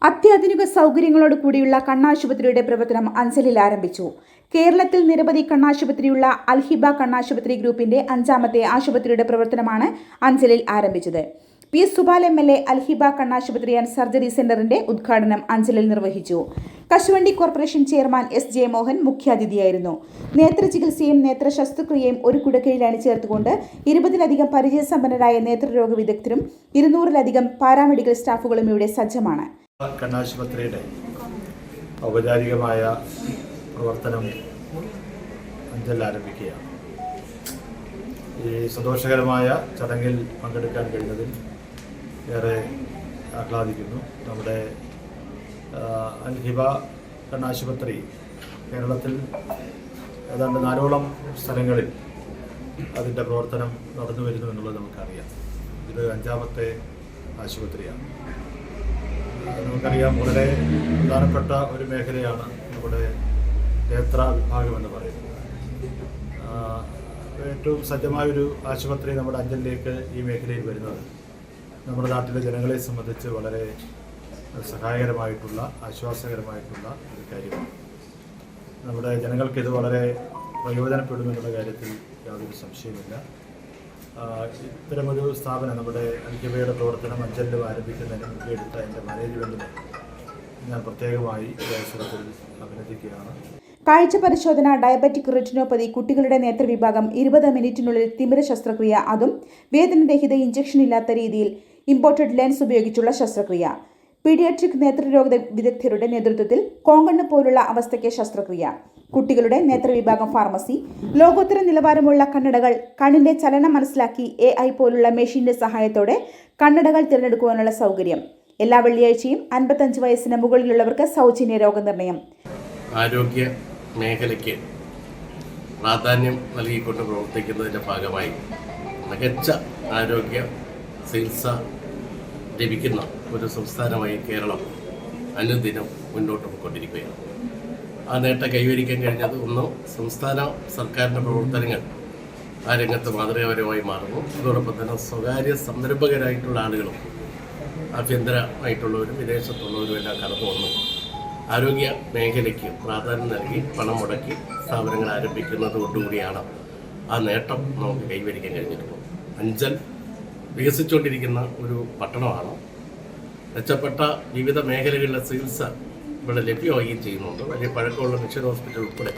അത്യാധുനിക സൗകര്യങ്ങളോട് കൂടിയുള്ള കണ്ണാശുപത്രിയുടെ പ്രവർത്തനം അഞ്ചലിൽ ആരംഭിച്ചു. കേരളത്തിൽ നിരവധി കണ്ണാശുപത്രിയുള്ള അൽഹിബ കണ്ണാശുപത്രി ഗ്രൂപ്പിന്റെ 5ാമത്തെ ആശുപത്രിയുടെ പ്രവർത്തനമാണ് അഞ്ചലിൽ ആരംഭിച്ചത്. പി സുബാൽ MLA അൽഹിബ കണ്ണാശുപത്രി ആൻഡ് സർജറി സെന്ററിന്റെ ഉദ്ഘാടനം അഞ്ചലിൽ നിർവഹിച്ചു. കശുവണ്ടി കോർപ്പറേഷൻ ചെയർമാൻ S.J. മോഹൻ മുഖ്യാതിഥിയായിരുന്നു. നേത്രചികിത്സയും നേത്രശസ്ത്രക്രിയയും ഒരു കുടക്കീഴിൽ അണിചേർത്തുകൊണ്ട് 20-ലധികം പരിചയസമ്പന്നരായ നേത്രരോഗ വിദഗ്ധരും 200-ലധികം പാരാമെഡിക്കൽ സ്റ്റാഫുകളും ഇവിടെ സജ്ജമാണ്. കണ്ണാശുപത്രിയുടെ ഔപചാരികമായ പ്രവർത്തനം അഞ്ചലിൽ ആരംഭിക്കുകയാണ്. ഈ സന്തോഷകരമായ ചടങ്ങിൽ പങ്കെടുക്കാൻ കഴിഞ്ഞതിൽ ഏറെ ആഹ്ലാദിക്കുന്നു. നമ്മുടെ അൽഹിബ കണ്ണാശുപത്രി കേരളത്തിൽ ഏതാണ്ട് 4ഓളം സ്ഥലങ്ങളിൽ അതിൻ്റെ പ്രവർത്തനം നടന്നു വരുന്നു എന്നുള്ളത് നമുക്കറിയാം. ഇത് 5ാമത്തെ ആശുപത്രിയാണ്. നമുക്കറിയാം, വളരെ പ്രധാനപ്പെട്ട ഒരു മേഖലയാണ് നമ്മുടെ നേത്ര വിഭാഗം എന്ന് പറയുന്നത്. ഏറ്റവും സജ്ജമായൊരു ആശുപത്രി നമ്മുടെ അഞ്ചലിലേക്ക് ഈ മേഖലയിൽ വരുന്നത് നമ്മുടെ നാട്ടിലെ ജനങ്ങളെ സംബന്ധിച്ച് വളരെ സഹായകരമായിട്ടുള്ള ആശ്വാസകരമായിട്ടുള്ള ഒരു കാര്യമാണ്. നമ്മുടെ ജനങ്ങൾക്കിത് വളരെ പ്രയോജനപ്പെടുമെന്നുള്ള കാര്യത്തിൽ യാതൊരു സംശയമില്ല. ഇത്തരമൊരു സ്ഥാപനം നമ്മുടെ അൽഹിബയുടെ പ്രവർത്തനം അഞ്ചലിൽ ആരംഭിക്കുന്നതിന് മുൻകൈയെടുത്ത എൻ്റെ മാനേജ്മെൻറ്റിനെ ഞാൻ പ്രത്യേകമായി ഈ അവസരത്തിൽ അഭിനന്ദിക്കുകയാണ്. കാഴ്ച പരിശോധന, ഡയബറ്റിക് റെറ്റിനോപ്പതി, കുട്ടികളുടെ നേത്രവിഭാഗം, 20 മിനിറ്റിനുള്ളിൽ തിമിര ശസ്ത്രക്രിയ, അതും വേദനരഹിത ഇഞ്ചക്ഷൻ ഇല്ലാത്ത രീതിയിൽ ഇമ്പോർട്ടഡ് ലെൻസ് ഉപയോഗിച്ചുള്ള ശസ്ത്രക്രിയ, പീഡിയാട്രിക് നേത്രരോഗ വിദഗ്ധരുടെ നേതൃത്വത്തിൽ കോങ്കണ്ണ് പോലുള്ള അവസ്ഥയ്ക്ക് ശസ്ത്രക്രിയ, കുട്ടികളുടെ നേത്രവിഭാഗം ഫാർമസി, ലോകോത്തര നിലവാരമുള്ള കണ്ണടകൾ, കണ്ണിന്റെ ചലനം മനസ്സിലാക്കി AI പോലുള്ള മെഷീന്റെ സഹായത്തോടെ കണ്ണടകൾ തിരഞ്ഞെടുക്കുവാനുള്ള സൗകര്യം. എല്ലാ വെള്ളിയാഴ്ചയും 55 വയസ്സിന് മുകളിലുള്ളവർക്ക് സൗജന്യ രോഗനിർണയം. ആരോഗ്യ മേഖലയ്ക്ക് പ്രാധാന്യം നൽകിക്കൊണ്ട് പ്രവർത്തിക്കുന്നതിൻ്റെ ഭാഗമായി മികച്ച ആരോഗ്യ ചികിത്സ ലഭിക്കുന്ന ഒരു സംസ്ഥാനമായി കേരളം അനുദിനം മുന്നോട്ട് പോയിക്കൊണ്ടിരിക്കുകയാണ്. ആ നേട്ടം കൈവരിക്കാൻ കഴിഞ്ഞത് ഒന്ന്, സംസ്ഥാന സർക്കാരിൻ്റെ പ്രവർത്തനങ്ങൾ ആ രംഗത്ത് മാതൃകാപരമായി മാറുന്നു. അതോടൊപ്പം തന്നെ സ്വകാര്യ സംരംഭകരായിട്ടുള്ള ആളുകളും ആഭ്യന്തരമായിട്ടുള്ളവരും വിദേശത്തുള്ളവരും എല്ലാം കടന്നു വന്നു ആരോഗ്യ മേഖലയ്ക്ക് പ്രാധാന്യം നൽകി പണം മുടക്കി സ്ഥാപനങ്ങൾ ആരംഭിക്കുന്നതോടുകൂടിയാണ് ആ നേട്ടം നമുക്ക് കൈവരിക്കാൻ കഴിഞ്ഞിട്ടുള്ളത്. അഞ്ചൽ വികസിച്ചുകൊണ്ടിരിക്കുന്ന ഒരു പട്ടണമാണ്. മെച്ചപ്പെട്ട വിവിധ മേഖലകളിലെ ചികിത്സ ഇവിടെ ലഭ്യമാവുകയും ചെയ്യുന്നുണ്ട്. വലിയ പഴക്കമുള്ള മിഷൻ ഹോസ്പിറ്റൽ ഉൾപ്പെടെ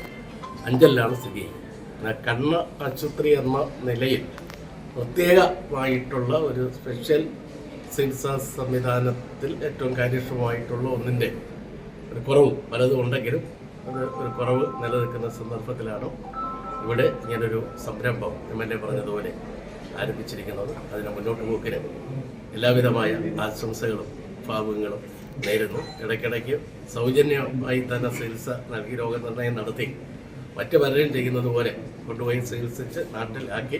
അഞ്ചലിലാണ് സ്ഥിതി ചെയ്യുന്നത്. കണ്ണ് ആശുപത്രി എന്ന നിലയിൽ പ്രത്യേകമായിട്ടുള്ള ഒരു സ്പെഷ്യൽ ചികിത്സാ സംവിധാനത്തിൽ ഏറ്റവും കാര്യക്ഷമമായിട്ടുള്ള ഒന്നിൻ്റെ ഒരു കുറവ് പലതും ഉണ്ടെങ്കിലും അത് ഒരു കുറവ് നിലനിൽക്കുന്ന സന്ദർഭത്തിലാണ് ഇവിടെ ഇങ്ങനൊരു സംരംഭം MLA പറഞ്ഞതുപോലെ ആരംഭിച്ചിരിക്കുന്നത്. അതിന് മുന്നോട്ട് പോക്കിന് എല്ലാവിധമായ ആശംസകളും ഭാവുകങ്ങളും നേരുന്നു. ഇടയ്ക്കിടയ്ക്ക് സൗജന്യമായി തന്നെ ചികിത്സ നൽകി രോഗനിർണയം നടത്തി മറ്റു പലരും ചെയ്യുന്നത് പോലെ കൊണ്ടുപോയി ചികിത്സിച്ച് നാട്ടിൽ ആക്കി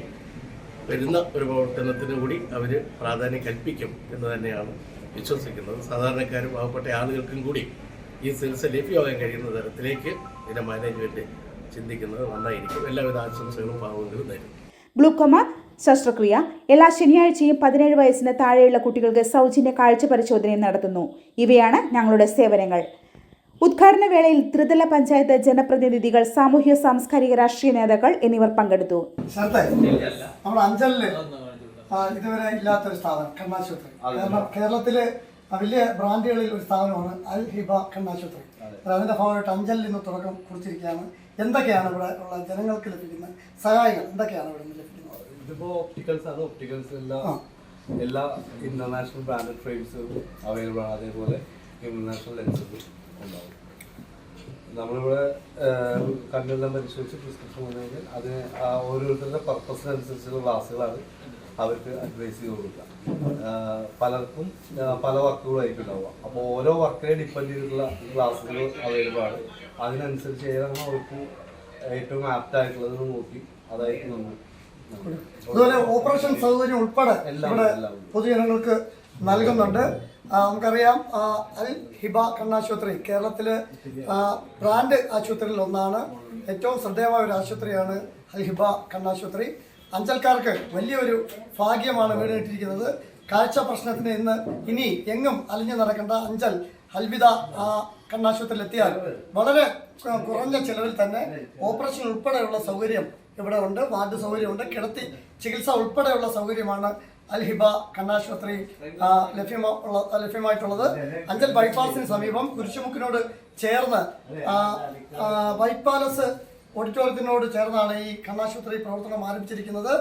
വരുന്ന ഒരു പ്രവർത്തനത്തിന് കൂടി അവർ പ്രാധാന്യം കൽപ്പിക്കും എന്ന് തന്നെയാണ് വിശ്വസിക്കുന്നത്. സാധാരണക്കാരും പാവപ്പെട്ട ആളുകൾക്കും കൂടി ഈ ചികിത്സ ലഭ്യമാകാൻ കഴിയുന്ന തരത്തിലേക്ക് ഇതിൻ്റെ മാനേജ്മെൻറ്റ് ചിന്തിക്കുന്നത് നന്നായിരിക്കും. എല്ലാവിധ ആശംസകളും ഭാവങ്ങളും നേരും. ഗ്ലൂക്കോമ ശസ്ത്രക്രിയ എല്ലാ ശനിയാഴ്ചയും 17 വയസ്സിന് താഴെയുള്ള കുട്ടികൾക്ക് സൗജന്യ കാഴ്ച പരിശോധനയും നടത്തുന്നു. ഇവയാണ് ഞങ്ങളുടെ സേവനങ്ങൾ. ഉദ്ഘാടന വേളയിൽ ത്രിതല പഞ്ചായത്ത് ജനപ്രതിനിധികൾ, സാമൂഹ്യ സാംസ്കാരിക രാഷ്ട്രീയ നേതാക്കൾ എന്നിവർ പങ്കെടുത്തു. നമ്മുടെ അഞ്ചലില് ഇതുവരെ ഇല്ലാത്തൊരു സ്ഥാപനം കണ്ണാശുപത്രി. കേരളത്തിലെ വലിയ ബ്രാൻഡുകളിൽ ഒരു സ്ഥാപനമാണ് അൽഹിബ കണ്ണാശുപത്രി. അതിന്റെ ഭാഗമായിട്ട് അഞ്ചലിൽ നിന്ന് തുടക്കം കുറിച്ചിരിക്കുകയാണ്. എന്തൊക്കെയാണ് ഇവിടെ ഉള്ള ജനങ്ങൾക്ക് ലഭിക്കുന്ന സഹായങ്ങൾ, എന്തൊക്കെയാണ് ഇവിടെ നിന്ന് ലഭിക്കുന്നത്? ഇതിപ്പോൾ ഒപ്റ്റിക്കൽസ് ആണ്. ഒപ്റ്റിക്കൽസ് എല്ലാ ഇന്റർനാഷണൽ ബ്രാൻഡഡ് ഫ്രെയിംസും അവൈലബിൾ ആണ്. അതേപോലെ ഇന്റർനാഷണൽ ലെൻസും ഉണ്ടാവും. നമ്മളിവിടെ കണ്ണെല്ലാം പരിശോധിച്ച് പ്രിസ്ക്രിപ്ഷൻ വന്നു കഴിഞ്ഞാൽ അതിന് ഓരോരുത്തരുടെ പർപ്പസിനനുസരിച്ചുള്ള ക്ലാസ്സുകളാണ് അവർക്ക് അഡ്വൈസ് ചെയ്ത് കൊടുക്കുക. പലർക്കും പല വർക്കുകളായിരിക്കും ഉണ്ടാവുക. അപ്പോൾ ഓരോ വർക്കിനെ ഡിപ്പെൻഡ് ചെയ്തിട്ടുള്ള ക്ലാസ്സുകൾ അവൈലബിൾ ആണ്. അതിനനുസരിച്ച് ഏതാണ് അവർക്ക് ഏറ്റവും ആപ്റ്റ് ആയിട്ടുള്ളത് നോക്കി അതായിരിക്കും നമ്മൾ. അതുപോലെ ഓപ്പറേഷൻ സൗകര്യം ഉൾപ്പെടെ ഇവിടെ പൊതുജനങ്ങൾക്ക് നൽകുന്നുണ്ട്. നമുക്കറിയാം, അൽ ഹിബ കണ്ണാശുപത്രി കേരളത്തിലെ ബ്രാൻഡ് ആശുപത്രിയിൽ ഒന്നാണ്. ഏറ്റവും ശ്രദ്ധേയമായ ഒരു ആശുപത്രിയാണ് അൽ ഹിബ കണ്ണാശുപത്രി. അഞ്ചൽക്കാർക്ക് വലിയൊരു ഭാഗ്യമാണ് വീണിട്ടിരിക്കുന്നത്. കാഴ്ച പ്രശ്നത്തിന് ഇനി എങ്ങും അലിഞ്ഞു നടക്കേണ്ട അഞ്ചൽ അൽവിദ കണ്ണാശുപത്രിയിലെത്തിയാൽ വളരെ കുറഞ്ഞ ചെലവിൽ തന്നെ ഓപ്പറേഷൻ ഉൾപ്പെടെയുള്ള സൗകര്യം ഇവിടെ ഉണ്ട്. വാർഡ് സൗകര്യമുണ്ട്. കിടത്തി ചികിത്സ ഉൾപ്പെടെയുള്ള സൗകര്യമാണ് അൽഹിബ കണ്ണാശുപത്രി ലഭ്യമായിട്ടുള്ളത്. അഞ്ചൽ ബൈപ്പാസിന് സമീപം കുരിശുമുക്കിനോട് ചേർന്ന് ബൈപ്പാലസ് ഓഡിറ്റോറിയത്തിനോട് ചേർന്നാണ് ഈ കണ്ണാശുപത്രി പ്രവർത്തനം ആരംഭിച്ചിരിക്കുന്നത്.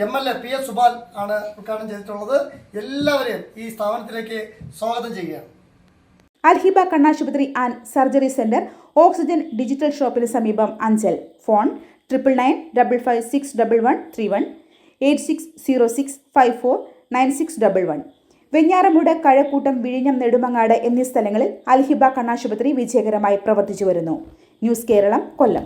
MLA PS സുബാൽ ആണ് ഉദ്ഘാടനം ചെയ്തിട്ടുള്ളത്. എല്ലാവരെയും ഈ സ്ഥാപനത്തിലേക്ക് സ്വാഗതം ചെയ്യുകയാണ്. അൽഹിബ കണ്ണാശുപത്രി and surgery centre oxygen digital ഷോപ്പിന് സമീപം അഞ്ചൽ. ഫോൺ 9955561131 8606549611. വെഞ്ഞാറമൂട്, കഴക്കൂട്ടം, വിഴിഞ്ഞം, നെടുമങ്ങാട് എന്നീ സ്ഥലങ്ങളിൽ അൽഹിബ കണ്ണാശുപത്രി വിജയകരമായി പ്രവർത്തിച്ചു വരുന്നു. ന്യൂസ് കേരളം, കൊല്ലം.